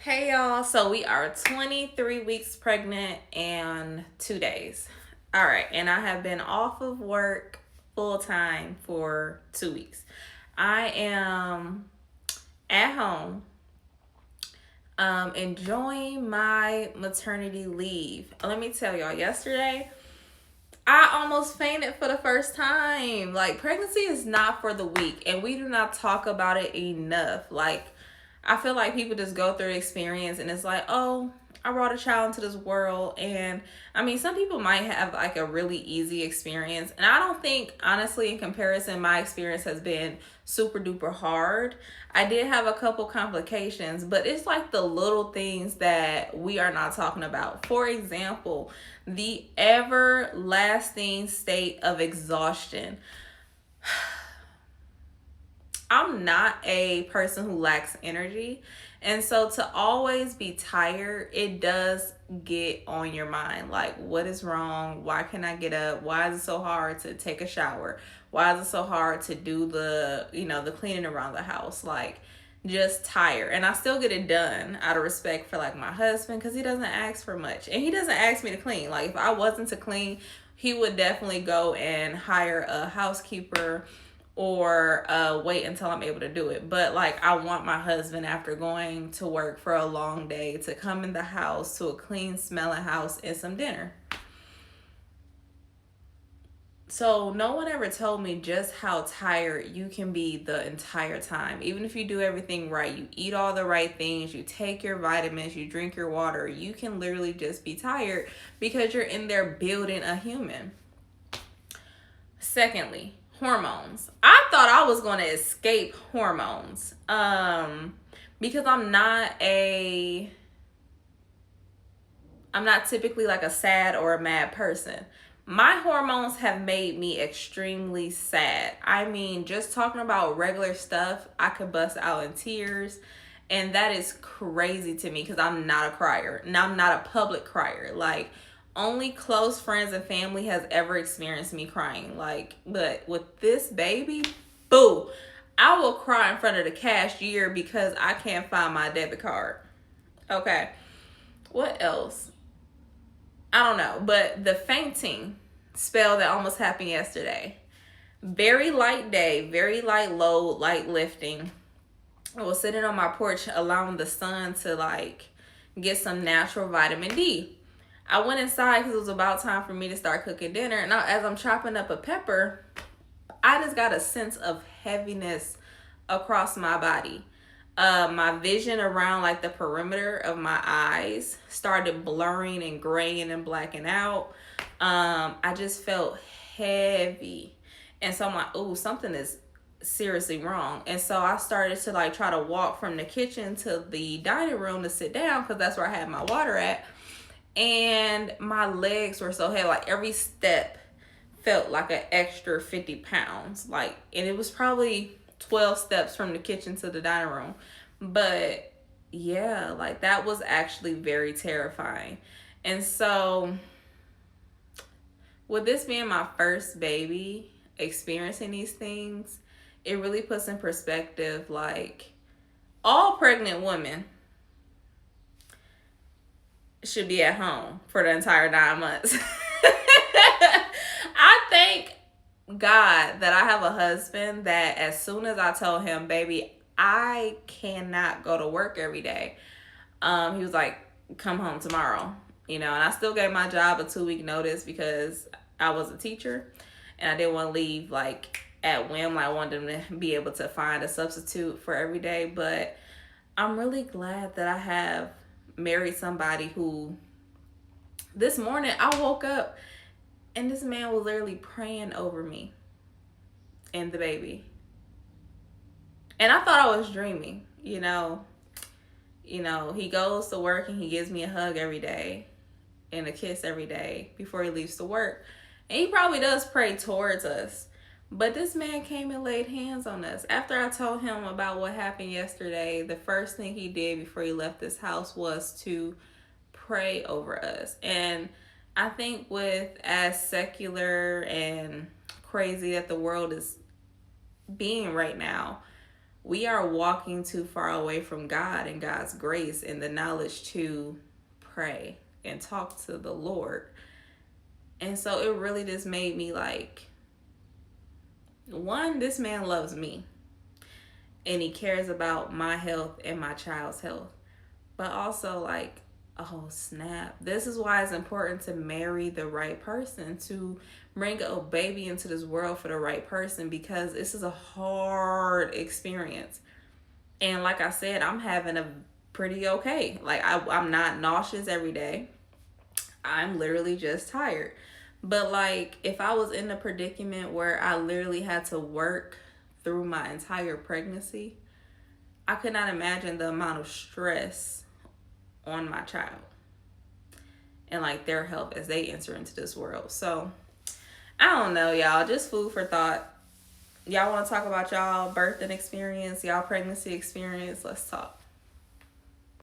Hey y'all, so we are 23 weeks pregnant and 2 days. All right, and I have been off of work full time for 2 weeks. I am at home, enjoying my maternity leave. Let me tell y'all, yesterday I almost fainted for the first time. Like, pregnancy is not for the weak, and we do not talk about it enough. Like, I feel like people just go through the experience and it's like, oh, I brought a child into this world. And I mean, some people might have like a really easy experience. And I don't think, honestly, in comparison, my experience has been super duper hard. I did have a couple complications, but it's like the little things that we are not talking about. For example, the everlasting state of exhaustion. I'm not a person who lacks energy. And so to always be tired, it does get on your mind. Like, what is wrong? Why can't I get up? Why is it so hard to take a shower? Why is it so hard to do the cleaning around the house? Like, just tired. And I still get it done out of respect for like my husband because he doesn't ask for much. And he doesn't ask me to clean. Like, if I wasn't to clean, he would definitely go and hire a housekeeper or wait until I'm able to do it. But like, I want my husband, after going to work for a long day, to come in the house to a clean smelling house and some dinner. So no one ever told me just how tired you can be the entire time. Even if you do everything right, you eat all the right things, you take your vitamins, you drink your water, you can literally just be tired because you're in there building a human. Secondly, hormones. I thought I was going to escape hormones. Because I'm not typically like a sad or a mad person. My hormones have made me extremely sad. I mean, just talking about regular stuff, I could bust out in tears. And that is crazy to me because I'm not a crier. And I'm not a public crier. Like, only close friends and family has ever experienced me crying. Like, but with this baby, boo, I will cry in front of the cashier because I can't find my debit card. Okay. What else? I don't know, but the fainting spell that almost happened yesterday. Very light day, very light load, light lifting. I was sitting on my porch allowing the sun to like get some natural vitamin D. I went inside because it was about time for me to start cooking dinner. And as I'm chopping up a pepper, I just got a sense of heaviness across my body. My vision around like the perimeter of my eyes started blurring and graying and blacking out. I just felt heavy. And so I'm like, oh, something is seriously wrong. And so I started to like try to walk from the kitchen to the dining room to sit down because that's where I had my water at. And my legs were so heavy. Like, every step felt like an extra 50 pounds. Like, and it was probably 12 steps from the kitchen to the dining room. But yeah, like, that was actually very terrifying. And so, with this being my first baby, experiencing these things, it really puts in perspective like, all pregnant women should be at home for the entire 9 months. I thank God that I have a husband that as soon as I told him, baby, I cannot go to work every day, he was like, come home tomorrow. And I still gave my job a 2-week notice because I was a teacher and I didn't want to leave like at whim. I wanted them to be able to find a substitute for every day. But I'm really glad that I have married somebody who, this morning I woke up and this man was literally praying over me and the baby. And I thought I was dreaming. He goes to work and he gives me a hug every day and a kiss every day before he leaves to work. And he probably does pray towards us. But this man came and laid hands on us. After I told him about what happened yesterday, the first thing he did before he left this house was to pray over us. And I think with as secular and crazy that the world is being right now, we are walking too far away from God and God's grace and the knowledge to pray and talk to the Lord. And so it really just made me like, one, this man loves me and he cares about my health and my child's health. But also, like, oh snap, this is why it's important to marry the right person, to bring a baby into this world for the right person, because this is a hard experience. And like I said, I'm having a pretty okay. Like, I'm not nauseous every day. I'm literally just tired. But like, if I was in a predicament where I literally had to work through my entire pregnancy, I could not imagine the amount of stress on my child and like their health as they enter into this world. So I don't know, y'all. Just food for thought. Y'all want to talk about y'all birthing experience, y'all pregnancy experience? Let's talk.